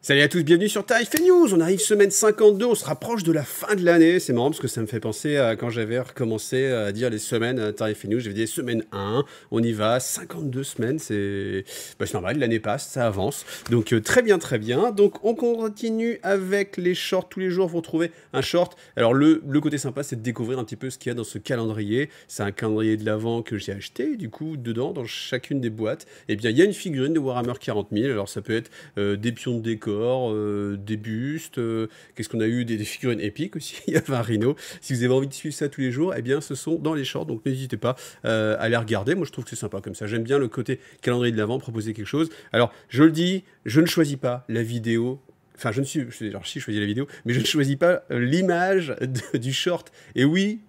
Salut à tous, bienvenue sur Tarif et News. On arrive semaine 52, on se rapproche de la fin de l'année. C'est marrant parce que ça me fait penser à quand j'avais recommencé à dire les semaines Tarif et News. J'avais dit semaine 1, on y va, 52 semaines, c'est normal, l'année passe, ça avance. Donc très bien, très bien. Donc on continue avec les shorts. Tous les jours, vous retrouvez un short. Alors le côté sympa, c'est de découvrir un petit peu ce qu'il y a dans ce calendrier. C'est un calendrier de l'Avent que j'ai acheté. Du coup, dedans, dans chacune des boîtes, eh bien, il y a une figurine de Warhammer 40 000. Alors ça peut être des pions de décor, des bustes, qu'est-ce qu'on a eu, des figurines épiques aussi, il y avait un rhino. Si vous avez envie de suivre ça tous les jours, eh bien ce sont dans les shorts, donc n'hésitez pas à les regarder. Moi je trouve que c'est sympa comme ça, j'aime bien le côté calendrier de l'Avent, proposer quelque chose. Alors je le dis, je ne choisis pas la vidéo. Enfin, je si je choisis la vidéo, mais je ne choisis pas l'image du short. Et oui,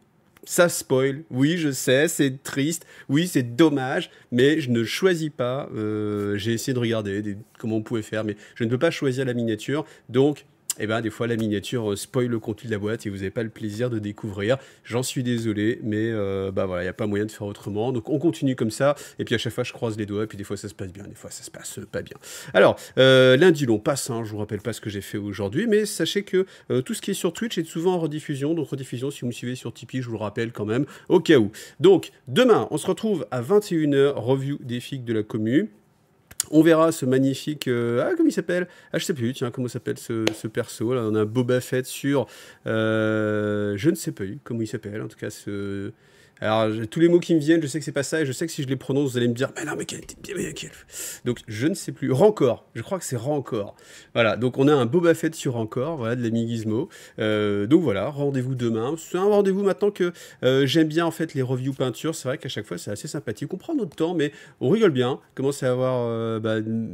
ça spoil, oui je sais, c'est triste, oui c'est dommage, mais je ne choisis pas, j'ai essayé de regarder comment on pouvait faire, mais je ne peux pas choisir la miniature, donc eh ben, des fois la miniature spoil le contenu de la boîte et vous n'avez pas le plaisir de découvrir, j'en suis désolé, mais bah voilà, il n'y a pas moyen de faire autrement, donc on continue comme ça, et puis à chaque fois je croise les doigts, et puis des fois ça se passe bien, des fois ça se passe pas bien. Alors, lundi long passe, hein, je vous rappelle pas ce que j'ai fait aujourd'hui, mais sachez que tout ce qui est sur Twitch est souvent en rediffusion, donc rediffusion si vous me suivez sur Tipeee, je vous le rappelle quand même, au cas où. Donc, demain, on se retrouve à 21 h, review des figues de la commu. On verra ce magnifique... comment il s'appelle? Ah, je sais plus, tiens, comment s'appelle ce perso. Là, on a Boba Fett sur... je ne sais pas comment il s'appelle, en tout cas, ce... Alors, tous les mots qui me viennent, je sais que c'est pas ça, et je sais que si je les prononce, vous allez me dire, mais non, mais quel... Donc, je ne sais plus. Rancor, je crois que c'est Rancor. Voilà, donc on a un Boba Fett sur Rancor, voilà, de l'ami Gizmo. Donc voilà, rendez-vous demain. C'est un rendez-vous maintenant que j'aime bien, en fait, les reviews peintures. C'est vrai qu'à chaque fois, c'est assez sympathique. On prend notre temps, mais on rigole bien. On commence à avoir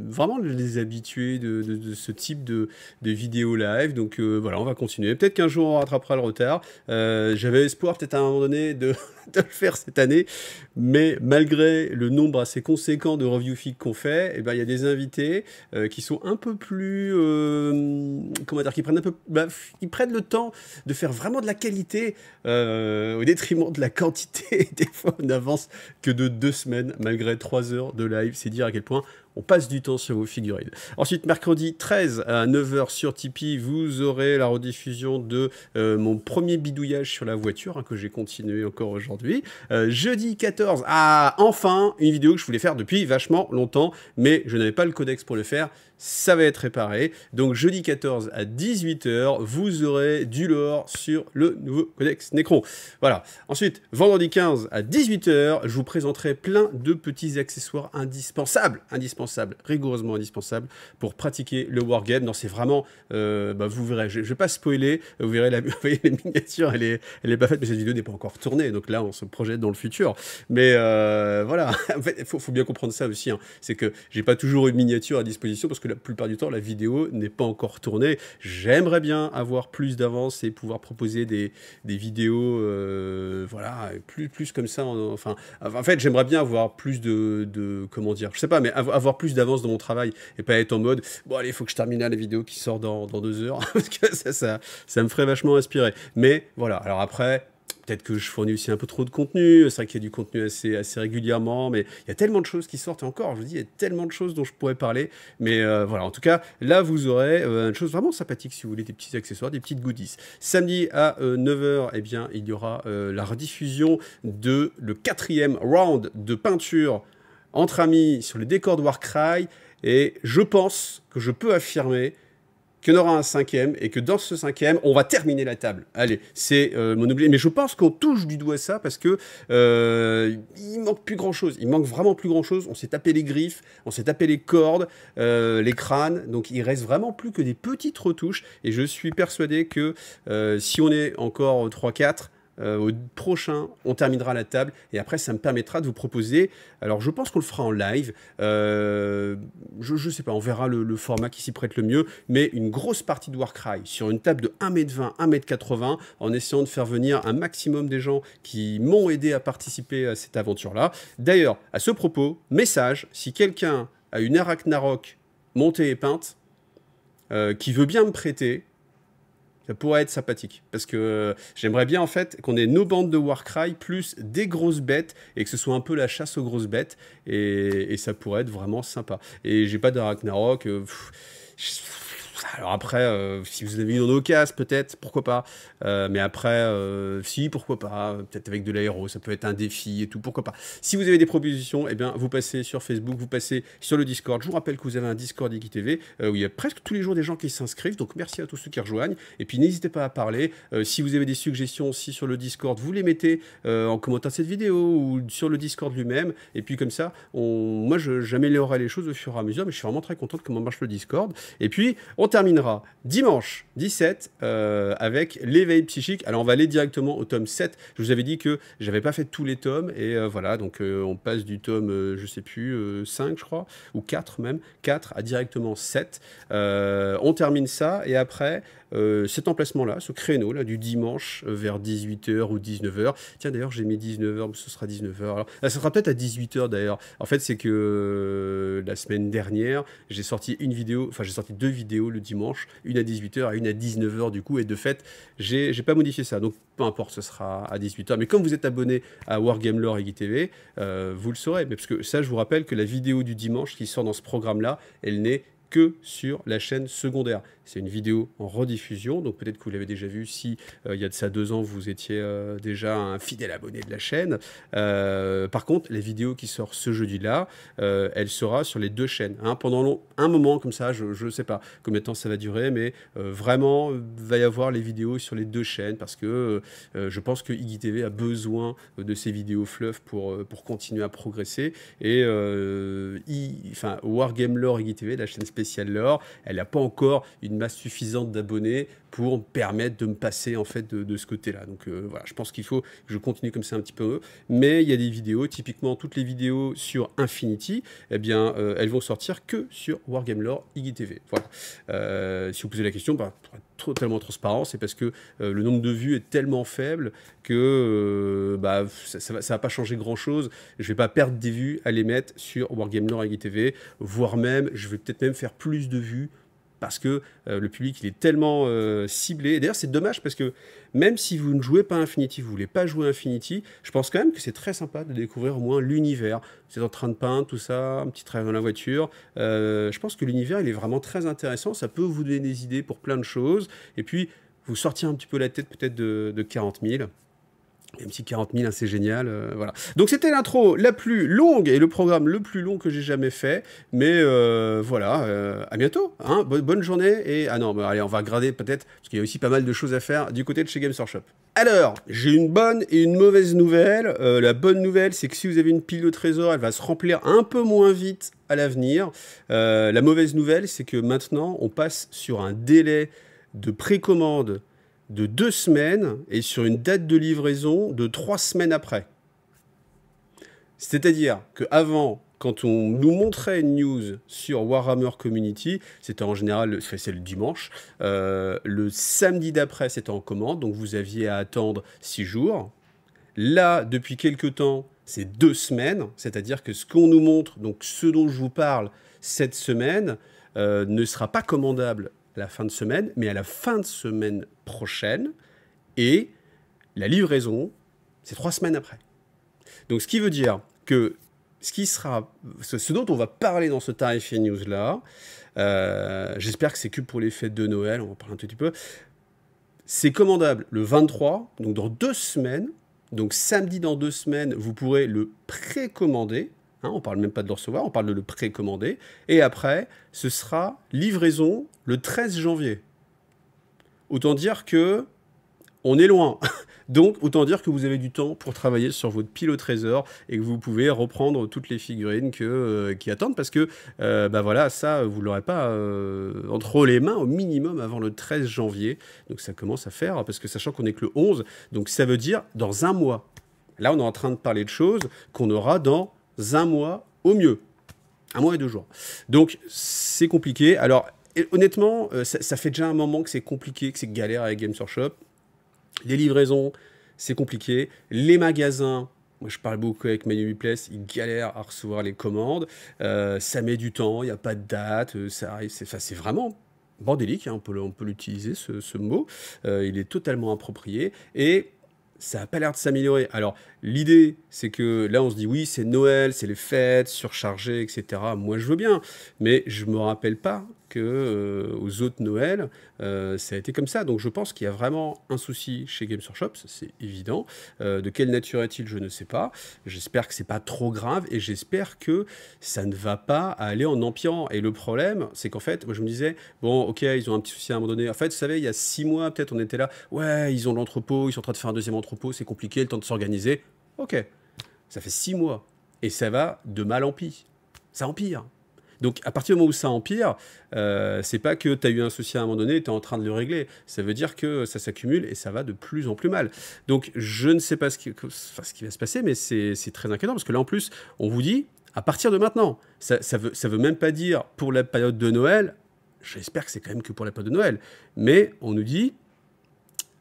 vraiment les habitués de ce type de vidéos live. Donc voilà, on va continuer. Peut-être qu'un jour, on rattrapera le retard. J'avais espoir, peut-être à un moment donné, de le faire cette année, mais malgré le nombre assez conséquent de review figues qu'on fait, eh ben, il y a des invités qui sont un peu plus, comment dire, qui prennent le temps de faire vraiment de la qualité au détriment de la quantité. Des fois, on n'avance que de 2 semaines, malgré 3 heures de live. C'est dire à quel point on passe du temps sur vos figurines. Ensuite, mercredi 13 à 9 h sur Tipeee, vous aurez la rediffusion de mon premier bidouillage sur la voiture, hein, que j'ai continué encore aujourd'hui. Jeudi 14, enfin, une vidéo que je voulais faire depuis vachement longtemps, mais je n'avais pas le codex pour le faire. Ça va être réparé. Donc jeudi 14 à 18 h, vous aurez du lore sur le nouveau codex Necron. Voilà. Ensuite, vendredi 15 à 18 h, je vous présenterai plein de petits accessoires indispensables, rigoureusement indispensables pour pratiquer le wargame. Non, c'est vraiment, vous verrez, je ne vais pas spoiler, vous verrez la miniature, elle est pas faite, mais cette vidéo n'est pas encore tournée, donc là on se projette dans le futur. Mais voilà, en fait, il faut bien comprendre ça aussi, hein. C'est que j'ai pas toujours une miniature à disposition parce que la plupart du temps la vidéo n'est pas encore tournée. J'aimerais bien avoir plus d'avance et pouvoir proposer des vidéos, voilà, plus comme ça. En fait, j'aimerais bien avoir plus comment dire, je sais pas, mais avoir plus d'avance dans mon travail et pas être en mode bon allez, il faut que je termine la vidéo qui sort dans 2 heures parce que ça me ferait vachement inspirer. Mais voilà, alors après, peut-être que je fournis aussi un peu trop de contenu, c'est vrai qu'il y a du contenu assez régulièrement, mais il y a tellement de choses qui sortent, et encore, je vous dis, il y a tellement de choses dont je pourrais parler, mais voilà, en tout cas, là, vous aurez une chose vraiment sympathique, si vous voulez, des petits accessoires, des petites goodies. Samedi à 9 h, eh bien, il y aura la rediffusion de le 4e round de peinture entre amis sur le décor de Warcry, et je pense que je peux affirmer qu'il y en aura un 5e, et que dans ce 5e, on va terminer la table. Allez, c'est mon obligé. Mais je pense qu'on touche du doigt ça, parce que il manque plus grand-chose. Il manque vraiment plus grand-chose. On s'est tapé les griffes, on s'est tapé les cordes, les crânes. Donc il reste vraiment plus que des petites retouches. Et je suis persuadé que si on est encore 3-4, au prochain, on terminera la table et après ça me permettra de vous proposer, alors je pense qu'on le fera en live, je sais pas, on verra le format qui s'y prête le mieux, mais une grosse partie de Warcry sur une table de 1,20 m, 1,80 m, en essayant de faire venir un maximum des gens qui m'ont aidé à participer à cette aventure-là. D'ailleurs, à ce propos, message, si quelqu'un a une Ragnarok montée et peinte, qui veut bien me prêter, ça pourrait être sympathique, parce que j'aimerais bien en fait qu'on ait nos bandes de Warcry plus des grosses bêtes, et que ce soit un peu la chasse aux grosses bêtes, et ça pourrait être vraiment sympa. Et j'ai pas de Ragnarok, Alors après, si vous avez une en occasion, peut-être, pourquoi pas. Mais après, si, pourquoi pas. Peut-être avec de l'aéro, ça peut être un défi et tout, pourquoi pas. Si vous avez des propositions, eh bien, vous passez sur Facebook, vous passez sur le Discord. Je vous rappelle que vous avez un Discord IGTV où il y a presque tous les jours des gens qui s'inscrivent. Donc merci à tous ceux qui rejoignent. Et puis n'hésitez pas à parler. Si vous avez des suggestions aussi sur le Discord, vous les mettez en commentant cette vidéo ou sur le Discord lui-même. Et puis comme ça, moi, j'améliorerai les choses au fur et à mesure. Mais je suis vraiment très content de comment marche le Discord. Et puis, on terminera dimanche 17 avec l'éveil psychique. Alors, on va aller directement au tome 7. Je vous avais dit que j'avais pas fait tous les tomes. Et voilà, donc on passe du tome, je sais plus, 5, je crois, ou 4 même, 4 à directement 7. On termine ça. Et après, cet emplacement-là, ce créneau-là, du dimanche vers 18h ou 19h. Tiens, d'ailleurs, j'ai mis 19h, mais ce sera 19h. Alors, ça sera peut-être à 18h, d'ailleurs. En fait, c'est que la semaine dernière, j'ai sorti deux vidéos le dimanche, une à 18h et une à 19h, du coup. Et de fait, j'ai pas modifié ça. Donc, peu importe, ce sera à 18h. Mais comme vous êtes abonné à Wargame Lore et GuiTV, vous le saurez. Mais parce que ça, je vous rappelle que la vidéo du dimanche qui sort dans ce programme-là, elle n'est que sur la chaîne secondaire. C'est une vidéo en rediffusion, donc peut-être que vous l'avez déjà vu si il y a de ça 2 ans, vous étiez déjà un fidèle abonné de la chaîne. Par contre, la vidéo qui sort ce jeudi-là, elle sera sur les 2 chaînes. Hein, pendant un moment comme ça, je ne sais pas combien de temps ça va durer, mais vraiment, va y avoir les vidéos sur les 2 chaînes parce que je pense que IGTV a besoin de ces vidéos fluff pour continuer à progresser. Et Wargame Lore IGTV, la chaîne spéciale Lore, elle n'a pas encore une masse suffisante d'abonnés pour me permettre de me passer en fait de ce côté-là. Donc voilà, je pense qu'il faut que je continue comme ça un petit peu. Mais il y a des vidéos, typiquement toutes les vidéos sur Infinity, eh bien, elles vont sortir que sur Wargame Lore IGTV. Voilà. Si vous posez la question, pour être totalement transparent, c'est parce que le nombre de vues est tellement faible que ça va pas changer grand-chose. Je vais pas perdre des vues à les mettre sur Wargame Lore IGTV, voire même, je vais peut-être même faire plus de vues parce que le public il est tellement ciblé. Et d'ailleurs, c'est dommage parce que même si vous ne jouez pas Infinity, vous ne voulez pas jouer Infinity, je pense quand même que c'est très sympa de découvrir au moins l'univers. Vous êtes en train de peindre, tout ça, un petit travail dans la voiture. Je pense que l'univers, il est vraiment très intéressant. Ça peut vous donner des idées pour plein de choses. Et puis, vous sortir un petit peu la tête peut-être de 40 000. Un petit 40 000, hein, c'est génial. Voilà. Donc c'était l'intro la plus longue et le programme le plus long que j'ai jamais fait. Mais voilà, à bientôt. Hein, bonne journée. Et ah non, bah, allez, on va regarder peut-être, parce qu'il y a aussi pas mal de choses à faire du côté de chez Games Workshop. Alors, j'ai une bonne et une mauvaise nouvelle. La bonne nouvelle, c'est que si vous avez une pile de trésors, elle va se remplir un peu moins vite à l'avenir. La mauvaise nouvelle, c'est que maintenant, on passe sur un délai de précommande de 2 semaines et sur une date de livraison de 3 semaines après. C'est-à-dire qu'avant, quand on nous montrait une news sur Warhammer Community, c'était en général, c'est le dimanche, le samedi d'après, c'était en commande, donc vous aviez à attendre 6 jours. Là, depuis quelques temps, c'est 2 semaines, c'est-à-dire que ce qu'on nous montre, donc ce dont je vous parle cette semaine, ne sera pas commandable à la fin de semaine, mais à la fin de semaine prochaine, et la livraison, c'est 3 semaines après. Donc, ce qui veut dire que ce dont on va parler dans ce Terrifier News-là, j'espère que c'est que pour les fêtes de Noël, on va en parler un tout petit peu, c'est commandable le 23, donc dans 2 semaines, donc samedi dans 2 semaines, vous pourrez le précommander. Hein, on ne parle même pas de le recevoir, on parle de le précommander. Et après, ce sera livraison le 13 janvier. Autant dire que on est loin. Donc, autant dire que vous avez du temps pour travailler sur votre pile au trésor et que vous pouvez reprendre toutes les figurines qui attendent parce que, voilà, ça, vous ne l'aurez pas entre les mains au minimum avant le 13 janvier. Donc, ça commence à faire, parce que sachant qu'on n'est que le 11, donc ça veut dire dans un mois. Là, on est en train de parler de choses qu'on aura dans un mois au mieux. 1 mois et 2 jours. Donc, c'est compliqué. Alors, honnêtement, ça fait déjà un moment que c'est compliqué, que c'est galère avec Games Workshop. Les livraisons, c'est compliqué. Les magasins, moi je parle beaucoup avec Manu Place, ils galèrent à recevoir les commandes. Ça met du temps, il n'y a pas de date. C'est vraiment bordélique, hein, on peut l'utiliser, ce mot. Il est totalement approprié. Et ça n'a pas l'air de s'améliorer. Alors, l'idée, c'est que là, on se dit, oui, c'est Noël, c'est les fêtes, surchargé, etc. Moi, je veux bien. Mais je ne me rappelle pas que aux autres Noël, ça a été comme ça. Donc je pense qu'il y a vraiment un souci chez Games Workshop, ça, c'est évident. De quelle nature est-il, je ne sais pas. J'espère que c'est pas trop grave et j'espère que ça ne va pas aller en empirant. Et le problème, c'est qu'en fait, moi je me disais, bon, ok, ils ont un petit souci à un moment donné. En fait, vous savez, il y a 6 mois, peut-être, on était là, ouais, ils ont l'entrepôt, ils sont en train de faire un deuxième entrepôt, c'est compliqué, le temps de s'organiser. Ok, ça fait 6 mois et ça va de mal en pis. Ça empire. Donc, à partir du moment où ça empire, c'est pas que tu as eu un souci à un moment donné et tu es en train de le régler. Ça veut dire que ça s'accumule et ça va de plus en plus mal. Donc, je ne sais pas ce qui va se passer, mais c'est très inquiétant parce que là, en plus, on vous dit à partir de maintenant. Ça veut même pas dire pour la période de Noël. J'espère que c'est quand même que pour la période de Noël. Mais on nous dit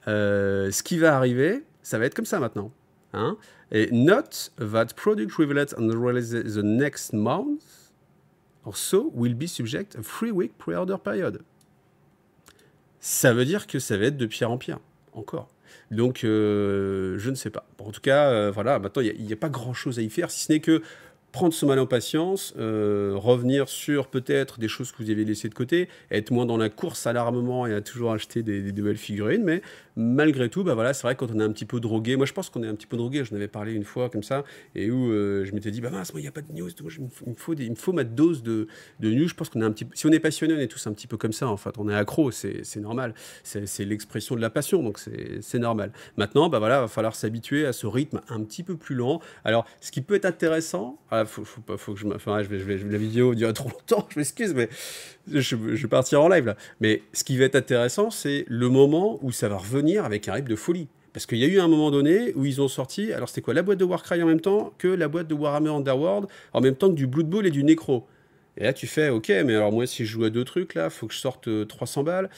ce qui va arriver, ça va être comme ça maintenant. Hein? Et note that product revealed and released the next month or so will be subject a 3-week pre-order period. Ça veut dire que ça va être de pire en pire, encore. Donc, je ne sais pas. Bon, en tout cas, voilà, maintenant, il n'y a pas grand-chose à y faire, si ce n'est que prendre son mal en patience, revenir sur peut-être des choses que vous avez laissées de côté, être moins dans la course à l'armement et à toujours acheter des nouvelles figurines, mais malgré tout, bah voilà, c'est vrai que quand on est un petit peu drogué, moi je pense qu'on est un petit peu drogué, je n'avais parlé une fois comme ça, et où je m'étais dit, bah mince, moi il n'y a pas de news, moi, il me faut ma dose de news, je pense qu'on est un petit peu, si on est passionné, on est tous un petit peu comme ça, en fait, on est accro, c'est normal, c'est l'expression de la passion, donc c'est normal. Maintenant, bah voilà, va falloir s'habituer à ce rythme un petit peu plus lent. Alors, ce qui peut être intéressant, faut que je la vidéo dure trop longtemps, je m'excuse, mais je vais partir en live là. Mais ce qui va être intéressant, c'est le moment où ça va revenir avec un rythme de folie. Parce qu'il y a eu un moment donné où ils ont sorti, alors c'était quoi, la boîte de Warcry en même temps que la boîte de Warhammer Underworld, en même temps que du Blood Bowl et du Necro. Et là tu fais, ok, mais alors moi si je joue à 2 trucs là, faut que je sorte 300 balles.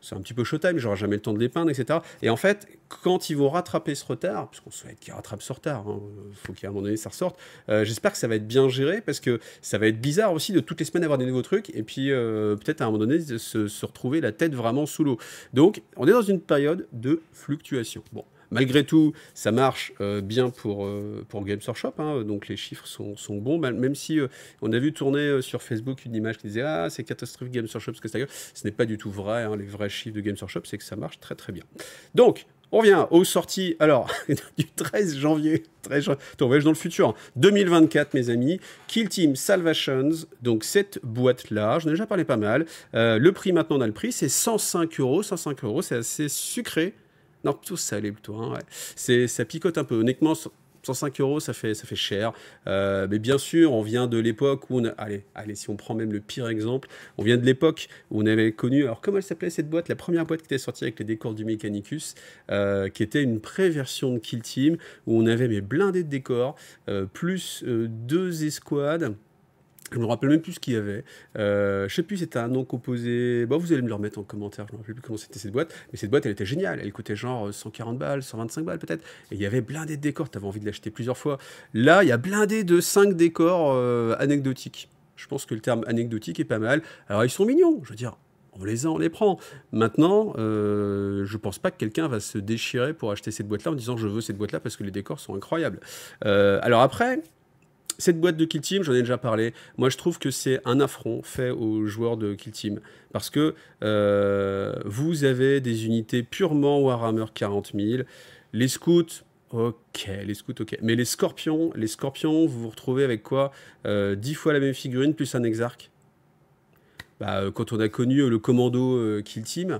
C'est un petit peu showtime, j'aurai jamais le temps de les peindre, etc. Et en fait, quand ils vont rattraper ce retard, puisqu'on souhaite qu'ils rattrapent ce retard, faut qu'à un moment donné ça ressorte, j'espère que ça va être bien géré, parce que ça va être bizarre aussi de toutes les semaines avoir des nouveaux trucs, et puis peut-être à un moment donné se retrouver la tête vraiment sous l'eau. Donc, on est dans une période de fluctuation. Bon. Malgré tout, ça marche bien pour Games Workshop, hein, donc les chiffres sont bons, même si on a vu tourner sur Facebook une image qui disait « Ah, c'est catastrophique Games Workshop, parce que c'est la gueule ». Ce n'est pas du tout vrai, hein, les vrais chiffres de Games Workshop, c'est que ça marche très très bien. Donc, on revient aux sorties, alors, du 13 janvier, on voyage dans le futur, 2024, mes amis, Kill Team Salvations, donc cette boîte-là, j'en ai déjà parlé pas mal, le prix maintenant, on a le prix, c'est 105 €, 105 €, c'est assez sucré. Non, plutôt salé, plutôt. Hein, ouais. Ça picote un peu. Honnêtement, 105 €, ça fait cher. Mais bien sûr, on vient de l'époque où on a... Allez, si on prend même le pire exemple, on vient de l'époque où on avait connu... Alors, comment elle s'appelait cette boîte? La première boîte qui était sortie avec les décors du Mechanicus, qui était une pré-version de Kill Team, où on avait mes blindés de décors, plus 2 escouades. Je me rappelle même plus ce qu'il y avait. Je sais plus, c'était un nom composé. Bon, vous allez me le remettre en commentaire. Je me rappelle plus comment c'était cette boîte. Mais cette boîte, elle était géniale. Elle coûtait genre 140 balles, 125 balles peut-être. Et il y avait blindé de décors. Tu avais envie de l'acheter plusieurs fois. Là, il y a blindé de 5 décors anecdotiques. Je pense que le terme anecdotique est pas mal. Alors, ils sont mignons. Je veux dire, on les a, on les prend. Maintenant, je pense pas que quelqu'un va se déchirer pour acheter cette boîte-là en disant je veux cette boîte-là parce que les décors sont incroyables. Alors après. Cette boîte de Kill Team, j'en ai déjà parlé. Moi, je trouve que c'est un affront fait aux joueurs de Kill Team. Parce que vous avez des unités purement Warhammer 40 000. Les scouts, ok. Mais les scorpions, vous vous retrouvez avec quoi 10 fois la même figurine plus un exarque. Bah, quand on a connu le commando Kill Team,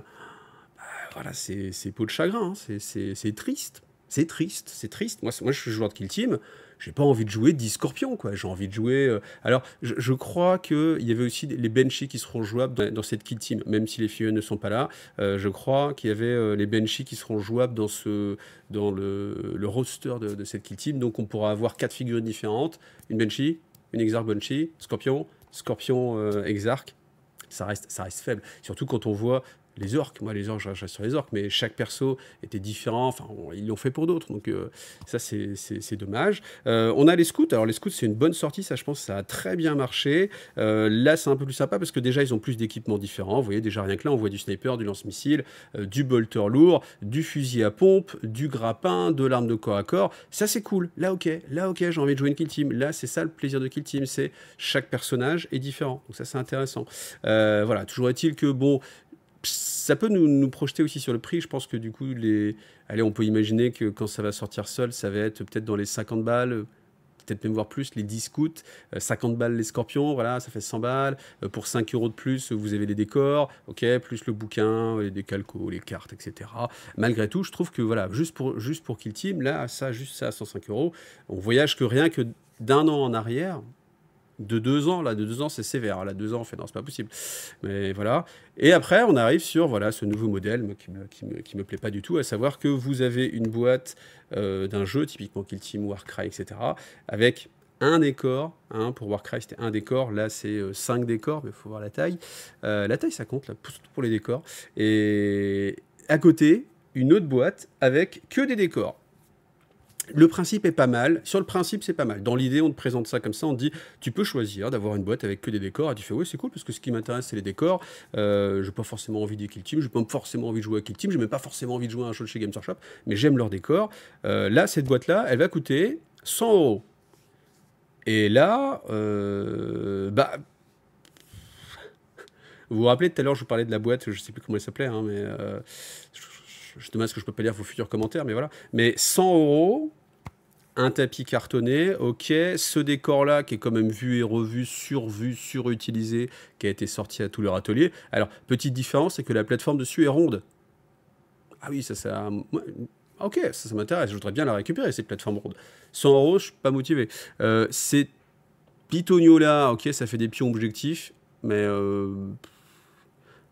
bah, voilà, c'est peau de chagrin. Hein. C'est triste. C'est triste. Moi, je suis joueur de Kill Team. J'ai pas envie de jouer 10 scorpions, quoi. J'ai envie de jouer... Alors, je crois qu'il y avait aussi les Banshee qui seront jouables dans cette Kill Team, même si les filles ne sont pas là. Je crois qu'il y avait les Banshee qui seront jouables dans le roster de cette Kill Team. Donc, on pourra avoir 4 figurines différentes. Une Banshee, une Exarch Banshee, Scorpion Exarch. Ça reste faible. Surtout quand on voit les orques. Moi, les orques, je reste sur les orques, mais chaque perso était différent. Enfin, ils l'ont fait pour d'autres, donc ça, c'est dommage. On a les scouts. Alors, les scouts, c'est une bonne sortie. Ça, je pense que ça a très bien marché. Là, c'est un peu plus sympa parce que déjà, ils ont plus d'équipements différents. Vous voyez, déjà, rien que là, on voit du sniper, du lance-missile, du bolter lourd, du fusil à pompe, du grappin, de l'arme de corps à corps. Ça, c'est cool. Là, ok, j'ai envie de jouer une kill team. Là, c'est ça le plaisir de kill team. C'est chaque personnage est différent. Donc, ça, c'est intéressant. Voilà, toujours est-il que, bon, ça peut nous projeter aussi sur le prix. Je pense que du coup, allez, on peut imaginer que quand ça va sortir seul, ça va être peut-être dans les 50 balles, peut-être même voir plus, les 10 scouts, 50 balles les scorpions, voilà, ça fait 100 balles. Pour 5 euros de plus, vous avez les décors, ok, plus le bouquin, les décalcos, les cartes, etc. Malgré tout, je trouve que voilà, juste pour Kill Team, là, juste ça à 105 euros, on voyage que rien que d'un an en arrière. De 2 ans, là, de 2 ans, c'est sévère. Là, 2 ans, on fait non, c'est pas possible. Mais voilà. Et après, on arrive sur voilà, ce nouveau modèle qui me plaît pas du tout, à savoir que vous avez une boîte d'un jeu, typiquement Kill Team, Warcry, etc., avec un décor. Hein, pour Warcry, c'était un décor. Là, c'est 5 décors, mais il faut voir la taille. La taille, ça compte, là, surtout pour les décors. Et à côté, une autre boîte avec que des décors. Le principe est pas mal. Sur le principe, c'est pas mal. Dans l'idée, on te présente ça comme ça. On te dit, tu peux choisir d'avoir une boîte avec que des décors. Et tu fais, oui, c'est cool parce que ce qui m'intéresse, c'est les décors. Je n'ai pas forcément envie des Kill Team. Je n'ai pas forcément envie de jouer à Kill Team. Je n'ai même pas forcément envie de jouer à un jeu chez Games Workshop. Mais j'aime leurs décors. Là, cette boîte-là, elle va coûter 100 euros. Et là, bah. Vous vous rappelez, tout à l'heure, je vous parlais de la boîte. Je ne sais plus comment elle s'appelait. Hein, mais je te demande que je peux pas lire vos futurs commentaires. Mais voilà. Mais 100 euros. Un tapis cartonné, ok. Ce décor-là, qui est quand même vu et revu, surutilisé, qui a été sorti à tout leur atelier. Alors, petite différence, c'est que la plateforme dessus est ronde. Ah oui, ça ok, ça m'intéresse. Je voudrais bien la récupérer, cette plateforme ronde. 100 euros, je suis pas motivé. Ces pitonios-là, ok, ça fait des pions objectifs, mais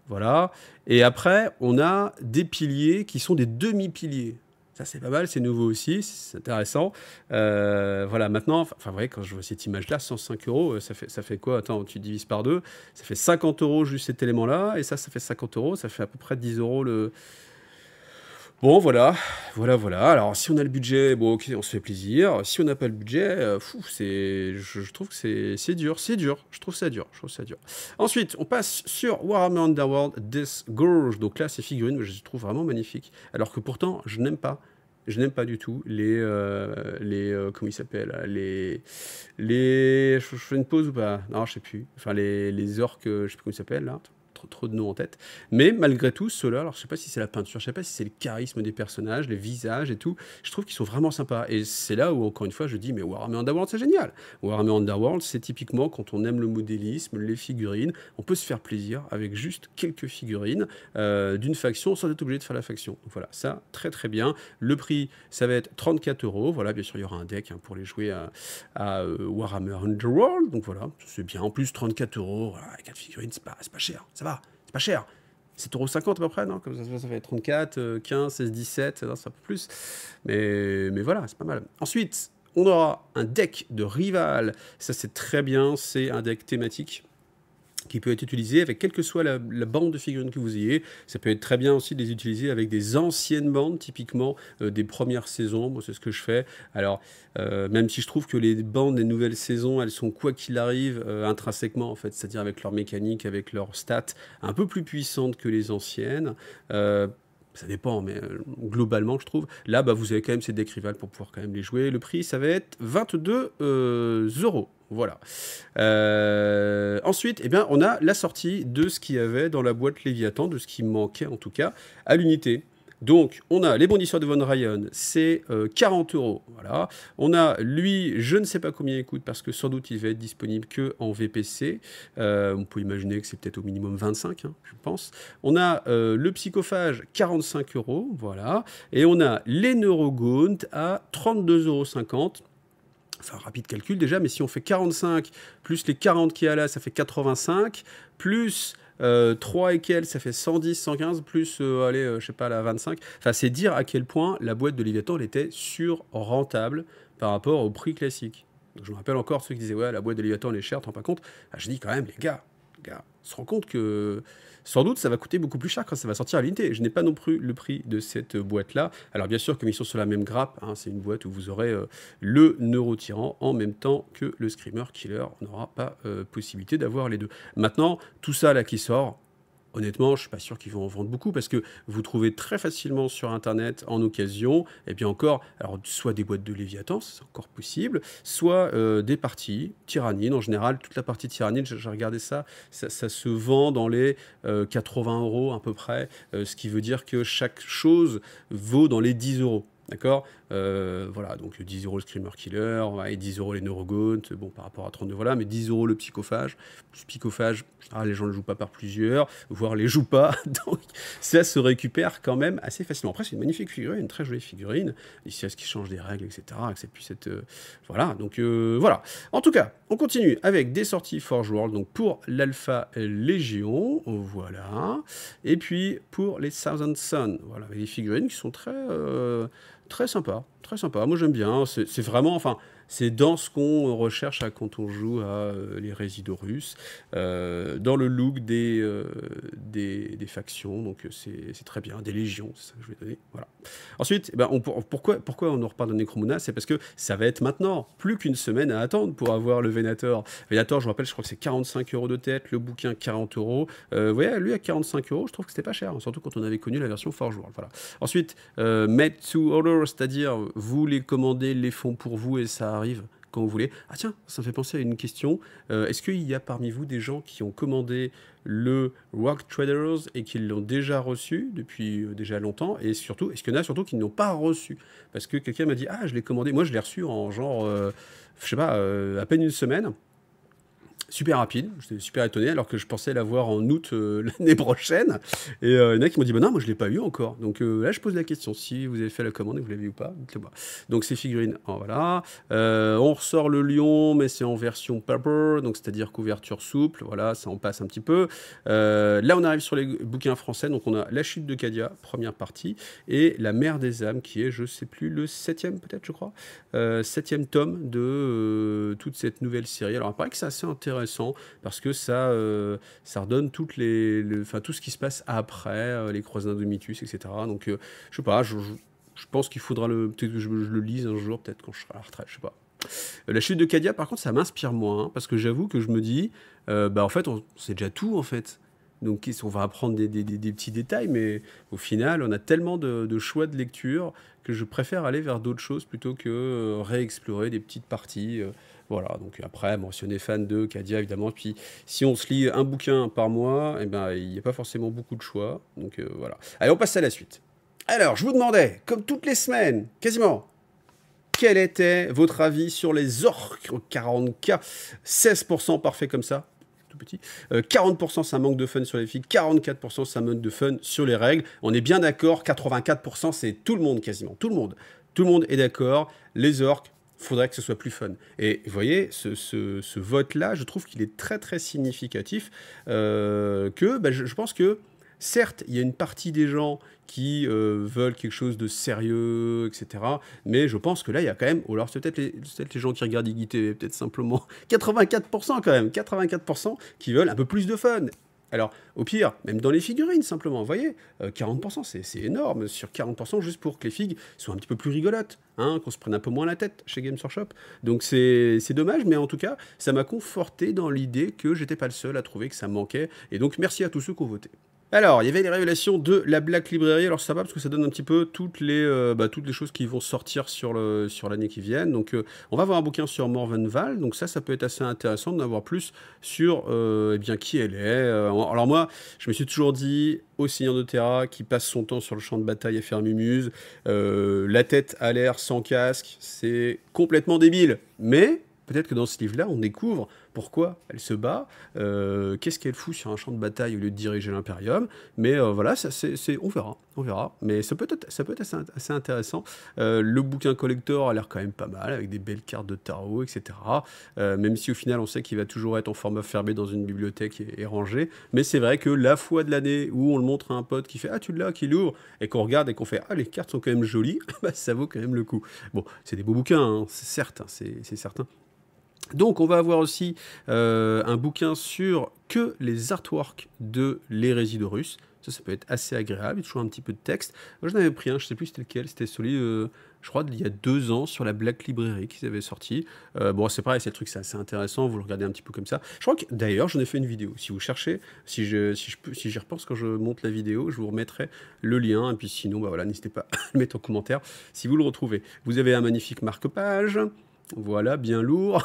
voilà. Et après, on a des piliers qui sont des demi-piliers. Ça, c'est pas mal, c'est nouveau aussi, c'est intéressant. Voilà, maintenant, enfin, vous voyez, quand je vois cette image-là, 105 euros, ça fait quoi? Attends, tu divises par deux, ça fait 50 euros juste cet élément-là, et ça fait 50 euros, ça fait à peu près 10 euros le. Bon, voilà. Alors, si on a le budget, bon, ok, on se fait plaisir. Si on n'a pas le budget, je trouve que c'est dur. Je trouve ça dur. Ensuite, on passe sur Warhammer Underworld Death Gorge. Donc là, ces figurines, je les trouve vraiment magnifiques. Alors que pourtant, je n'aime pas. Je n'aime pas du tout comment ils s'appellent, je fais une pause ou pas? Non, je sais plus. Enfin, les orques, je sais plus comment ils s'appellent, là. Trop de noms en tête. Mais malgré tout, ceux-là, alors je sais pas si c'est la peinture, je sais pas si c'est le charisme des personnages, les visages et tout, je trouve qu'ils sont vraiment sympas. Et c'est là où, encore une fois, je dis, mais Warhammer Underworld, c'est génial. Warhammer Underworld, c'est typiquement quand on aime le modélisme, les figurines, on peut se faire plaisir avec juste quelques figurines d'une faction sans être obligé de faire la faction. Donc voilà, ça, très très bien. Le prix, ça va être 34 euros. Voilà, bien sûr, il y aura un deck pour les jouer à Warhammer Underworld. Donc voilà, c'est bien. En plus, 34 euros, voilà, 4 figurines, c'est pas cher, ça va. C'est pas cher. 7,50 € à peu près, non? Comme ça fait 34, 15, 16, 17, non, c'est un peu plus. Mais voilà, c'est pas mal. Ensuite, on aura un deck de rival. Ça, c'est très bien. C'est un deck thématique qui peut être utilisé avec quelle que soit la bande de figurines que vous ayez. Ça peut être très bien aussi de les utiliser avec des anciennes bandes, typiquement des premières saisons. Moi, c'est ce que je fais. Alors, même si je trouve que les bandes des nouvelles saisons, elles sont, quoi qu'il arrive, intrinsèquement, en fait, c'est-à-dire avec leur mécanique, avec leurs stats, un peu plus puissantes que les anciennes. Ça dépend, mais globalement, je trouve. Là, bah, vous avez quand même ces decks rivales pour pouvoir quand même les jouer. Le prix, ça va être 22 euros. Voilà. Ensuite, eh bien, on a la sortie de ce qu'il y avait dans la boîte Léviathan, de ce qui manquait en tout cas à l'unité. Donc, on a les bondisseurs de Von Ryan, c'est 40 euros. Voilà. On a lui, je ne sais pas combien il coûte parce que sans doute il va être disponible que en VPC. On peut imaginer que c'est peut-être au minimum 25, hein, je pense. On a le psychophage, 45 euros. Voilà. Et on a les neurogaunt à 32,50 euros. Enfin, rapide calcul déjà, mais si on fait 45 plus les 40 qu'il y a là, ça fait 85, plus 3 et quelques, ça fait 110, 115, plus, je sais pas, la 25. Enfin, c'est dire à quel point la boîte de Léviathan, elle était sur-rentable par rapport au prix classique. Donc, je me rappelle encore ceux qui disaient, ouais, la boîte de Léviathan, elle est chère, t'en rends pas compte. Ah, je dis quand même, les gars, on se rend compte que sans doute, ça va coûter beaucoup plus cher quand ça va sortir à l'unité. Je n'ai pas non plus le prix de cette boîte-là. Alors, bien sûr, comme ils sont sur la même grappe, hein, c'est une boîte où vous aurez le Neurotyran en même temps que le Screamer Killer. On n'aura pas possibilité d'avoir les deux. Maintenant, tout ça là qui sort, honnêtement, je ne suis pas sûr qu'ils vont en vendre beaucoup parce que vous trouvez très facilement sur Internet en occasion, et bien encore, alors soit des boîtes de Léviathan, c'est encore possible, soit des parties Tyrannide. En général, toute la partie Tyrannide, j'ai regardé ça, ça se vend dans les 80 € à peu près, ce qui veut dire que chaque chose vaut dans les 10 €. D'accord, voilà, donc 10 € le Screamer Killer, ouais, et 10 € les Neurogaunts, bon, par rapport à 32, voilà, mais 10 € le Psychophage. Le Psychophage, les gens ne le jouent pas par plusieurs, voire les jouent pas, donc ça se récupère quand même assez facilement. Après, c'est une magnifique figurine, une très jolie figurine, ici, est-ce qu'il change des règles, etc., que ça puisse être... voilà, donc voilà. En tout cas, on continue avec des sorties Forge World, donc pour l'Alpha Légion, voilà, et puis pour les Thousand Sun, voilà, avec des figurines qui sont très sympa, très sympa. Moi j'aime bien. C'est vraiment, enfin, c'est dans ce qu'on recherche quand on joue à les résidus russes, dans le look des factions. Donc c'est très bien, des légions, c'est ça que je vais donner. Voilà. Ensuite, pourquoi on en reparle de Necromuna, c'est parce que ça va être maintenant plus qu'une semaine à attendre pour avoir le Venator. Venator, je vous rappelle, je crois que c'est 45 € de tête, le bouquin 40 €. Vous voyez, lui à 45 €, je trouve que c'était pas cher, hein, surtout quand on avait connu la version Forge World. Voilà. Ensuite, made to order, c'est-à-dire vous les commandez, les font pour vous et ça arrive quand vous voulez. Ah tiens, ça me fait penser à une question. Est-ce qu'il y a parmi vous des gens qui ont commandé le Rogue Traders et qui l'ont déjà reçu depuis déjà longtemps? Et surtout, est-ce qu'il y en a surtout qui n'ont pas reçu? Parce que quelqu'un m'a dit, ah, je l'ai commandé. Moi, je l'ai reçu en genre, je sais pas, à peine une semaine. Super rapide, j'étais super étonné alors que je pensais l'avoir en août l'année prochaine. Et il y en a qui m'ont dit, bah non, moi je ne l'ai pas eu encore. Donc là, je pose la question, si vous avez fait la commande et vous l'avez eu ou pas, dites-le moi. Donc ces figurines, voilà. On ressort le lion, mais c'est en version paper, donc c'est-à-dire couverture souple, voilà, ça en passe un petit peu. Là, on arrive sur les bouquins français, donc on a La chute de Cadia, première partie, et La mer des âmes, qui est, je sais plus, le 7e peut-être, je crois, 7e tome de toute cette nouvelle série. Alors, il paraît que c'est assez intéressant parce que ça redonne tout ce qui se passe après les croisades d'Indomitus, etc. Donc, je sais pas, je pense qu'il faudra peut-être que je le lise un jour, peut-être quand je serai à la retraite, je sais pas. La chute de Cadia, par contre, ça m'inspire moins, hein, parce que j'avoue que je me dis, en fait, c'est déjà tout, en fait. Donc, on va apprendre des petits détails, mais au final, on a tellement de choix de lecture que je préfère aller vers d'autres choses plutôt que réexplorer des petites parties. Voilà, donc après, bon, si on est fan de Cadia, évidemment, puis si on se lit un bouquin par mois, il n'y a pas forcément beaucoup de choix. Donc voilà. Allez, on passe à la suite. Alors, je vous demandais, comme toutes les semaines, quasiment, quel était votre avis sur les orques 40K? 16% parfait comme ça, tout petit. 40% ça manque de fun sur les filles, 44% ça manque de fun sur les règles. On est bien d'accord, 84% c'est tout le monde quasiment, tout le monde. Tout le monde est d'accord, les orques, faudrait que ce soit plus fun. Et vous voyez, ce vote-là, je trouve qu'il est très très significatif, je pense que certes, il y a une partie des gens qui veulent quelque chose de sérieux, etc. Mais je pense que là, il y a quand même, ou alors c'est peut-être les gens qui regardent IGTV, peut-être simplement 84% quand même, 84% qui veulent un peu plus de fun. Alors, au pire, même dans les figurines, simplement, vous voyez, 40%, c'est énorme, sur 40%, juste pour que les figues soient un petit peu plus rigolotes, hein, qu'on se prenne un peu moins la tête chez Games Workshop. Donc c'est dommage, mais en tout cas, ça m'a conforté dans l'idée que j'étais pas le seul à trouver que ça manquait, et donc merci à tous ceux qui ont voté. Alors, il y avait les révélations de la Black Library. Alors, ça va parce que ça donne un petit peu toutes les choses qui vont sortir sur l'année qui vient. Donc, on va avoir un bouquin sur Morvenval. Donc, ça peut être assez intéressant d'en avoir plus sur qui elle est. Alors, moi, je me suis toujours dit, au Seigneur de Terra, qui passe son temps sur le champ de bataille à faire mumuse, la tête à l'air sans casque, c'est complètement débile. Mais peut-être que dans ce livre-là, on découvre pourquoi elle se bat, qu'est-ce qu'elle fout sur un champ de bataille au lieu de diriger l'Imperium. Mais voilà, on verra. Mais ça peut être assez intéressant. Le bouquin collector a l'air quand même pas mal, avec des belles cartes de tarot, etc. Même si au final, on sait qu'il va toujours être en format fermé dans une bibliothèque et rangé. Mais c'est vrai que la fois de l'année où on le montre à un pote qui fait « Ah, tu l'as », qui l'ouvre, et qu'on regarde et qu'on fait « Ah, les cartes sont quand même jolies », ça vaut quand même le coup. Bon, c'est des beaux bouquins, hein, c'est certain, c'est certain. Donc, on va avoir aussi un bouquin sur que les artworks de l'hérésie d'Horus. Ça peut être assez agréable. Il y a toujours un petit peu de texte. Moi, j'en avais pris un, je ne sais plus c'était lequel. C'était celui, je crois, d'il y a 2 ans sur la Black Librairie qu'ils avaient sorti. Bon, c'est pareil, c'est le truc, c'est assez intéressant. Vous le regardez un petit peu comme ça. Je crois que d'ailleurs, j'en ai fait une vidéo. Si vous cherchez, si j'y repense quand je monte la vidéo, je vous remettrai le lien. Et puis sinon, bah voilà, n'hésitez pas à le mettre en commentaire si vous le retrouvez. Vous avez un magnifique marque-page. Voilà, bien lourd,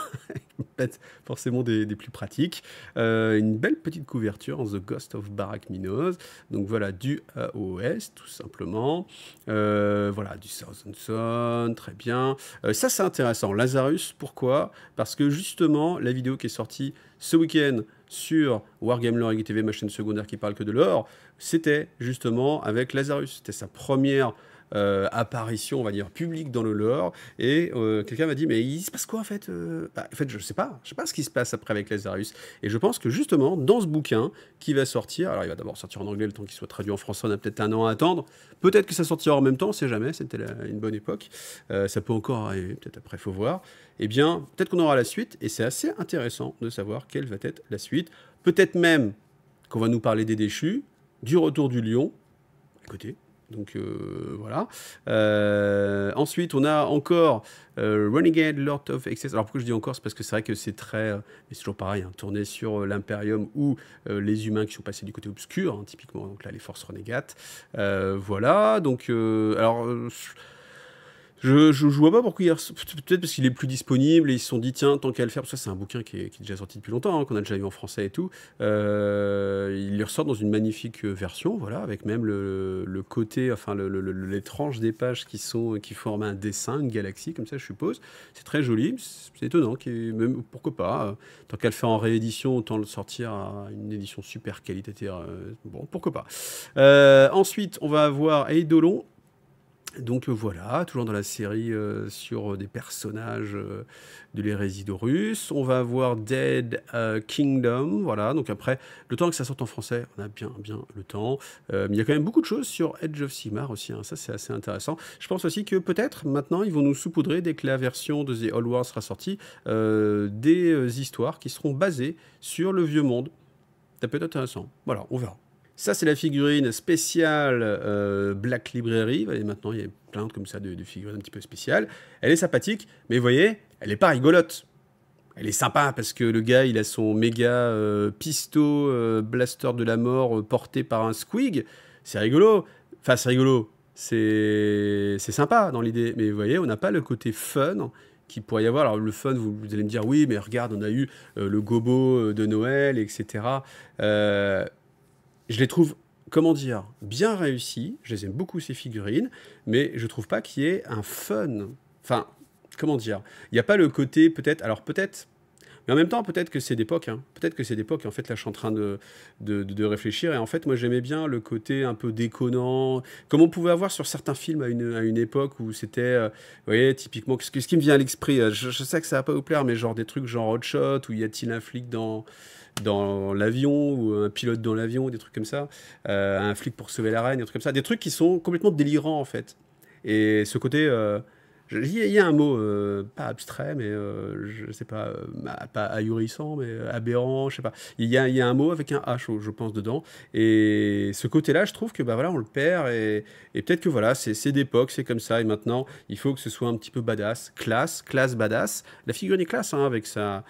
forcément des plus pratiques. Une belle petite couverture en The Ghost of Barak Minos. Donc voilà, du AOS, tout simplement. Voilà, du Thousand Son, très bien. Ça, c'est intéressant. Lazarus, pourquoi? Parce que justement, la vidéo qui est sortie ce week-end sur Wargame Lore TV, ma chaîne secondaire qui parle que de l'or, c'était justement avec Lazarus. C'était sa première apparition, on va dire, publique dans le lore, et quelqu'un m'a dit, mais il se passe quoi en fait? En fait, je sais pas ce qui se passe après avec Lazarus, et je pense que justement, dans ce bouquin qui va sortir, alors il va d'abord sortir en anglais, le temps qu'il soit traduit en français, on a peut-être 1 an à attendre, peut-être que ça sortira en même temps, on sait jamais, c'était une bonne époque, ça peut encore arriver, peut-être après, il faut voir, et bien, peut-être qu'on aura la suite, et c'est assez intéressant de savoir quelle va être la suite, peut-être même qu'on va nous parler des déchus, du retour du lion, écoutez. Donc voilà. Ensuite, on a encore Renegade Lord of Excess. Alors pourquoi je dis encore? C'est parce que c'est vrai que c'est très... mais c'est toujours pareil, hein, tourné sur l'Imperium ou les humains qui sont passés du côté obscur, hein, typiquement. Donc là, les forces renégates. Voilà. Donc, alors... Je vois pas pourquoi peut-être parce qu'il est plus disponible et ils se sont dit tiens tant qu'à le faire, parce que c'est un bouquin qui est déjà sorti depuis longtemps, hein, qu'on a déjà vu en français et tout, il les ressort dans une magnifique version, voilà, avec même le côté, enfin les tranches des pages qui forment un dessin, une galaxie comme ça je suppose, c'est très joli, c'est étonnant, même, pourquoi pas, tant qu'à le faire en réédition, autant le sortir à une édition super qualitative, bon pourquoi pas. Ensuite on va avoir Eidolon. Donc voilà, toujours dans la série sur des personnages de l'hérésie d'Horus. On va avoir Dead Kingdom, voilà. Donc après, le temps que ça sorte en français, on a bien le temps. Mais il y a quand même beaucoup de choses sur Edge of Sigmar aussi, hein. Ça c'est assez intéressant. Je pense aussi que peut-être maintenant, ils vont nous saupoudrer, dès que la version de The Old War sera sortie, des histoires qui seront basées sur le vieux monde. Ça peut être intéressant. Voilà, on verra. Ça, c'est la figurine spéciale Black Librairie. Et maintenant, il y a plein comme ça de figurines un petit peu spéciales. Elle est sympathique, mais vous voyez, elle n'est pas rigolote. Elle est sympa parce que le gars, il a son méga pisto blaster de la mort porté par un squig. C'est rigolo. Enfin, c'est rigolo. C'est sympa dans l'idée. Mais vous voyez, on n'a pas le côté fun qu'il pourrait y avoir. Alors le fun, vous allez me dire, oui, mais regarde, on a eu le gobo de Noël, etc. Je les trouve, comment dire, bien réussis. Je les aime beaucoup, ces figurines, mais je trouve pas qu'il y ait un fun. Enfin, comment dire, il n'y a pas le côté, peut-être, alors peut-être, mais en même temps, peut-être que c'est d'époque. Hein. Peut-être que c'est d'époque. En fait, là, je suis en train de réfléchir. Et en fait, moi, j'aimais bien le côté un peu déconnant, comme on pouvait avoir sur certains films à une époque où c'était, vous voyez, typiquement, ce qui me vient à l'esprit, je sais que ça va pas vous plaire, mais genre des trucs genre Hot Shot, où y a-t-il un flic dans l'avion, ou un pilote dans l'avion, des trucs comme ça, un flic pour sauver la reine, des trucs comme ça, des trucs qui sont complètement délirants en fait. Et ce côté, il y a un mot, pas abstrait, mais je sais pas, pas ahurissant, mais aberrant, je sais pas. Il y a un mot avec un H, je pense, dedans. Et ce côté-là, je trouve que bah voilà, on le perd, et peut-être que voilà, c'est d'époque, c'est comme ça, et maintenant, il faut que ce soit un petit peu badass, classe badass. La figurine est classe, hein, avec sa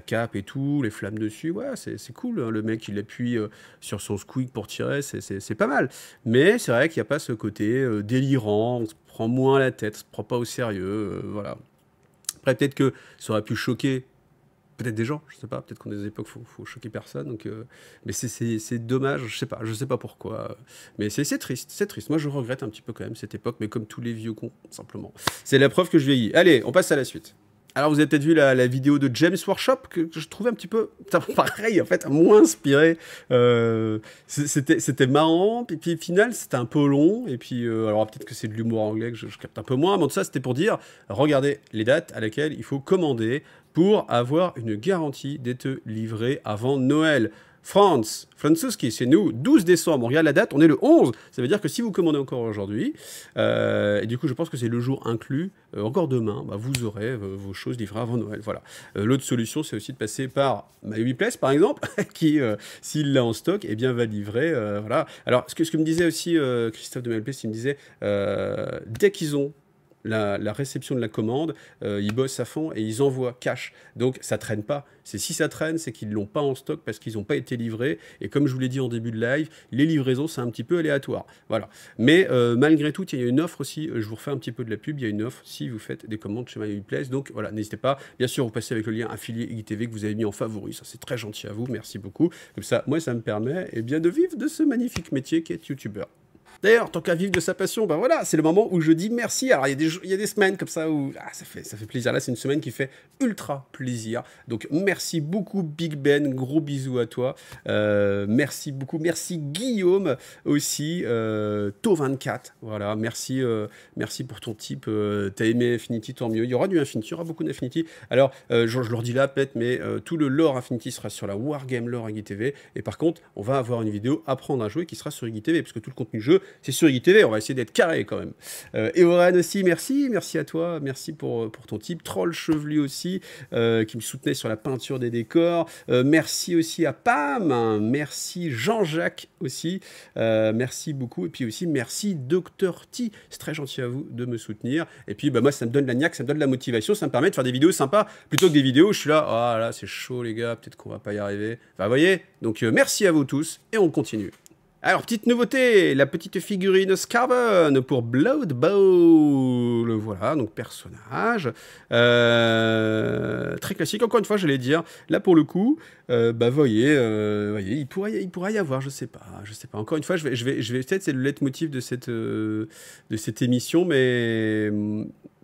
cape et tout, les flammes dessus, ouais, c'est cool, hein. Le mec, il appuie sur son squeak pour tirer, c'est pas mal. Mais c'est vrai qu'il n'y a pas ce côté délirant, on se prend moins la tête, on se prend pas au sérieux, voilà. Après, peut-être que ça aurait pu choquer peut-être des gens, je sais pas, peut-être qu'en des époques, faut choquer personne, donc, mais c'est dommage, je sais pas pourquoi, mais c'est triste, moi je regrette un petit peu quand même cette époque, mais comme tous les vieux cons, simplement. C'est la preuve que je vieillis. Allez, on passe à la suite. Alors, vous avez peut-être vu la vidéo de James Workshop que je trouvais un petit peu pareil, en fait, moins inspiré. C'était marrant, puis au final, c'était un peu long. Et puis, alors peut-être que c'est de l'humour anglais que je capte un peu moins. Mais tout ça, c'était pour dire, regardez les dates à laquelle il faut commander pour avoir une garantie d'être livré avant Noël. Franzuski, c'est nous, 12 décembre, on regarde la date, on est le 11, ça veut dire que si vous commandez encore aujourd'hui, et du coup je pense que c'est le jour inclus, encore demain, bah, vous aurez vos choses livrées avant Noël, voilà. L'autre solution, c'est aussi de passer par MyUbiPlace, par exemple, qui, s'il l'a en stock, eh bien va livrer, voilà. Alors, ce que me disait aussi Christophe de MyUbiPlace, il me disait, dès qu'ils ont la réception de la commande, ils bossent à fond et ils envoient cash. Donc ça traîne pas. Si ça traîne, c'est qu'ils ne l'ont pas en stock parce qu'ils n'ont pas été livrés. Et comme je vous l'ai dit en début de live, les livraisons, c'est un petit peu aléatoire. Voilà. Mais malgré tout, il y a une offre aussi. Je vous refais un petit peu de la pub. Il y a une offre si vous faites des commandes chez MyUbiPlace. Donc voilà, n'hésitez pas. Bien sûr, vous passez avec le lien affilié IGTV que vous avez mis en favori. Ça, c'est très gentil à vous. Merci beaucoup. Comme ça, moi, ça me permet bien de vivre de ce magnifique métier qui est youtubeur. D'ailleurs, tant qu'à vivre de sa passion, ben voilà, c'est le moment où je dis merci. Alors, il y a des semaines comme ça où ça fait plaisir. Là, c'est une semaine qui fait ultra plaisir. Donc, merci beaucoup, Big Ben. Gros bisous à toi. Merci beaucoup. Merci, Guillaume, aussi. To24. Voilà, merci pour ton type. T'as aimé Infinity, tant mieux. Il y aura du Infinity, il y aura beaucoup d'Infinity. Alors, je leur dis là, peut-être, mais tout le lore Infinity sera sur la Wargame Lore IGTV. Et par contre, on va avoir une vidéo Apprendre à jouer qui sera sur IGTV, parce que tout le contenu jeu, c'est sur IGTV, on va essayer d'être carré quand même. Et Oran aussi, merci à toi, merci pour ton type. Troll Chevelu aussi, qui me soutenait sur la peinture des décors. Merci aussi à Pam, merci Jean-Jacques aussi, merci beaucoup. Et puis aussi, merci Dr T, c'est très gentil à vous de me soutenir. Et puis bah, moi, ça me donne la niaque, ça me donne la motivation, ça me permet de faire des vidéos sympas, plutôt que des vidéos où je suis là, ah là, c'est chaud les gars, peut-être qu'on va pas y arriver. Enfin, vous voyez, donc merci à vous tous, et on continue. Alors, petite nouveauté, la petite figurine Scarven pour Blood Bowl. Voilà, donc personnage. Très classique, encore une fois, j'allais dire. Là, pour le coup, bah, voyez, il pourrait y avoir, je sais pas. Encore une fois, je vais peut-être, c'est le leitmotiv de cette émission, mais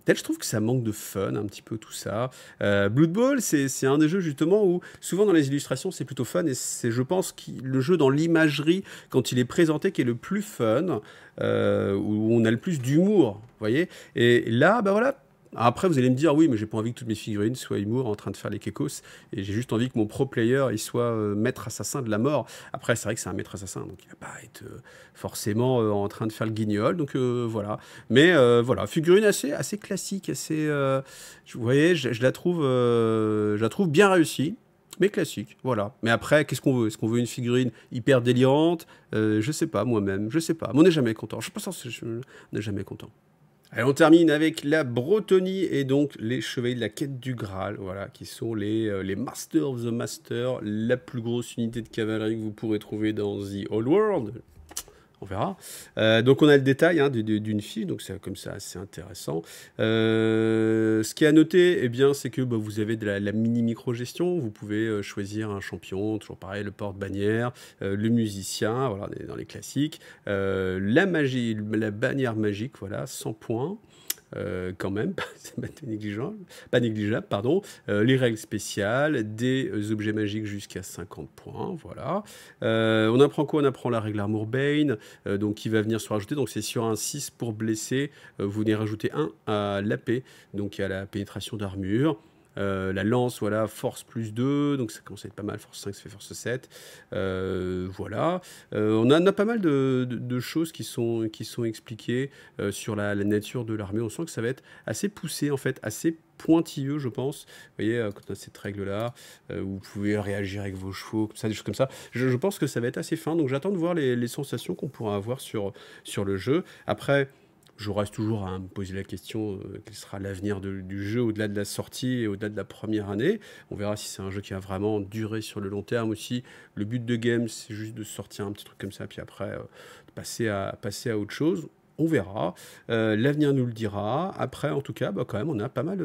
peut-être je trouve que ça manque de fun, un petit peu tout ça. Blood Bowl, c'est un des jeux justement où souvent dans les illustrations c'est plutôt fun et c'est je pense le jeu dans l'imagerie quand il est présenté qui est le plus fun, où on a le plus d'humour, vous voyez. Et là, bah voilà. Après, vous allez me dire, oui, mais j'ai pas envie que toutes mes figurines soient humour en train de faire les kekos, et j'ai juste envie que mon pro player, il soit maître assassin de la mort. Après, c'est vrai que c'est un maître assassin, donc il va pas être forcément en train de faire le guignol, donc voilà. Mais voilà, figurine assez classique, vous voyez, je la trouve bien réussie. Mais classique, voilà. Mais après, qu'est-ce qu'on veut? Est-ce qu'on veut une figurine hyper délirante? Je sais pas, moi-même, je sais pas. Mais on n'est jamais content. Je suis pas sûr, on n'est jamais content. Allez, on termine avec la Bretonnie et donc les chevaliers de la quête du Graal, voilà, qui sont les Masters of the Master, la plus grosse unité de cavalerie que vous pourrez trouver dans The Old World. On verra. Donc on a le détail hein, d'une fiche, donc c'est comme ça assez intéressant. Ce qui est à noter, eh bien, c'est que bah, vous avez de la mini-micro-gestion. Vous pouvez choisir un champion, toujours pareil, le porte-bannière, le musicien, voilà, dans les classiques. La magie, la bannière magique, voilà, 100 points. Quand même, c'est pas négligeable, pardon. Les règles spéciales, des objets magiques jusqu'à 50 points, voilà. On apprend quoi? On apprend la règle Armor Bane, donc qui va venir se rajouter, donc c'est sur un 6 pour blesser, vous venez rajouter 1 à l'AP, donc à la pénétration d'armure. La lance, voilà, force plus 2, donc ça commence à être pas mal, force 5, ça fait force 7. Voilà. On a pas mal de choses qui sont expliquées sur la nature de l'armée. On sent que ça va être assez poussé, en fait, assez pointilleux, je pense. Vous voyez, quand on a cette règle-là, vous pouvez réagir avec vos chevaux, comme ça, des choses comme ça. Je pense que ça va être assez fin, donc j'attends de voir les sensations qu'on pourra avoir sur le jeu. Après, je reste toujours à me poser la question quel sera l'avenir du jeu au-delà de la sortie et au-delà de la première année. On verra si c'est un jeu qui va vraiment durer sur le long terme aussi. Le but de game, c'est juste de sortir un petit truc comme ça, puis après passer à autre chose. On verra. L'avenir nous le dira. Après, en tout cas, bah, quand même, on a pas mal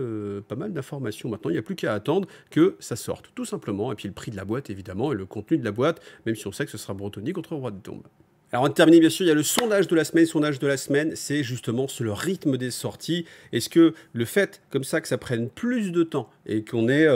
d'informations. Maintenant, il n'y a plus qu'à attendre que ça sorte, tout simplement. Et puis le prix de la boîte, évidemment, et le contenu de la boîte, même si on sait que ce sera Bretonnie contre Roi de Tombe. Alors, on termine, bien sûr, il y a le sondage de la semaine. Le sondage de la semaine, c'est justement sur le rythme des sorties. Est-ce que le fait, comme ça, que ça prenne plus de temps et qu'on ait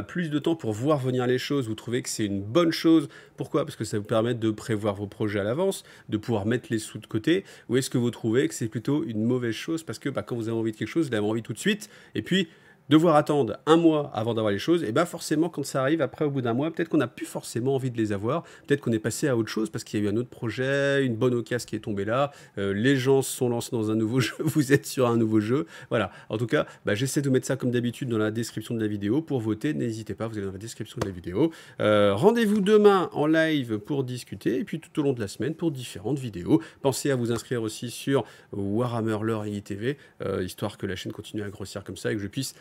plus de temps pour voir venir les choses, vous trouvez que c'est une bonne chose? Pourquoi? Parce que ça vous permet de prévoir vos projets à l'avance, de pouvoir mettre les sous de côté. Ou est-ce que vous trouvez que c'est plutôt une mauvaise chose? Parce que quand vous avez envie de quelque chose, vous avez envie tout de suite. Et puis, devoir attendre un mois avant d'avoir les choses, et bien forcément, quand ça arrive, après, au bout d'un mois, peut-être qu'on n'a plus forcément envie de les avoir, peut-être qu'on est passé à autre chose parce qu'il y a eu un autre projet, une bonne occasion qui est tombée là, les gens se sont lancés dans un nouveau jeu, vous êtes sur un nouveau jeu, voilà. En tout cas, j'essaie de vous mettre ça comme d'habitude dans la description de la vidéo. Pour voter, n'hésitez pas, vous allez dans la description de la vidéo. Rendez-vous demain en live pour discuter, et puis tout au long de la semaine pour différentes vidéos. Pensez à vous inscrire aussi sur Warhammer Lore IGTV, histoire que la chaîne continue à grossir comme ça et que je puisse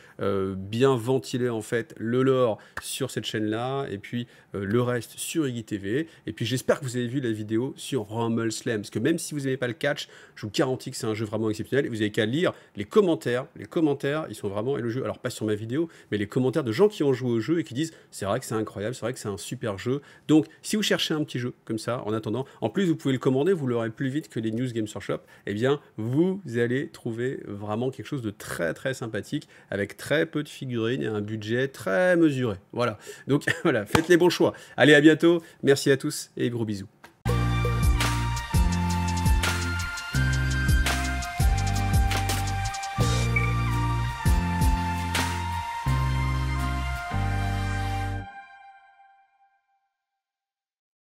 bien ventiler en fait le lore sur cette chaîne-là, et puis le reste sur IGTV. Et puis j'espère que vous avez vu la vidéo sur Rumble Slam, parce que même si vous n'aimez pas le catch, je vous garantis que c'est un jeu vraiment exceptionnel, et vous n'avez qu'à lire les commentaires. Les commentaires, ils sont vraiment élogieux. Alors pas sur ma vidéo, mais les commentaires de gens qui ont joué au jeu et qui disent c'est vrai que c'est incroyable, c'est vrai que c'est un super jeu. Donc si vous cherchez un petit jeu comme ça, en attendant, en plus vous pouvez le commander, vous l'aurez plus vite que les News Games Workshop, eh bien vous allez trouver vraiment quelque chose de très très sympathique, avec très peu de figurines et un budget très mesuré. Voilà, donc voilà, faites les bons choix. Allez, à bientôt, merci à tous et gros bisous.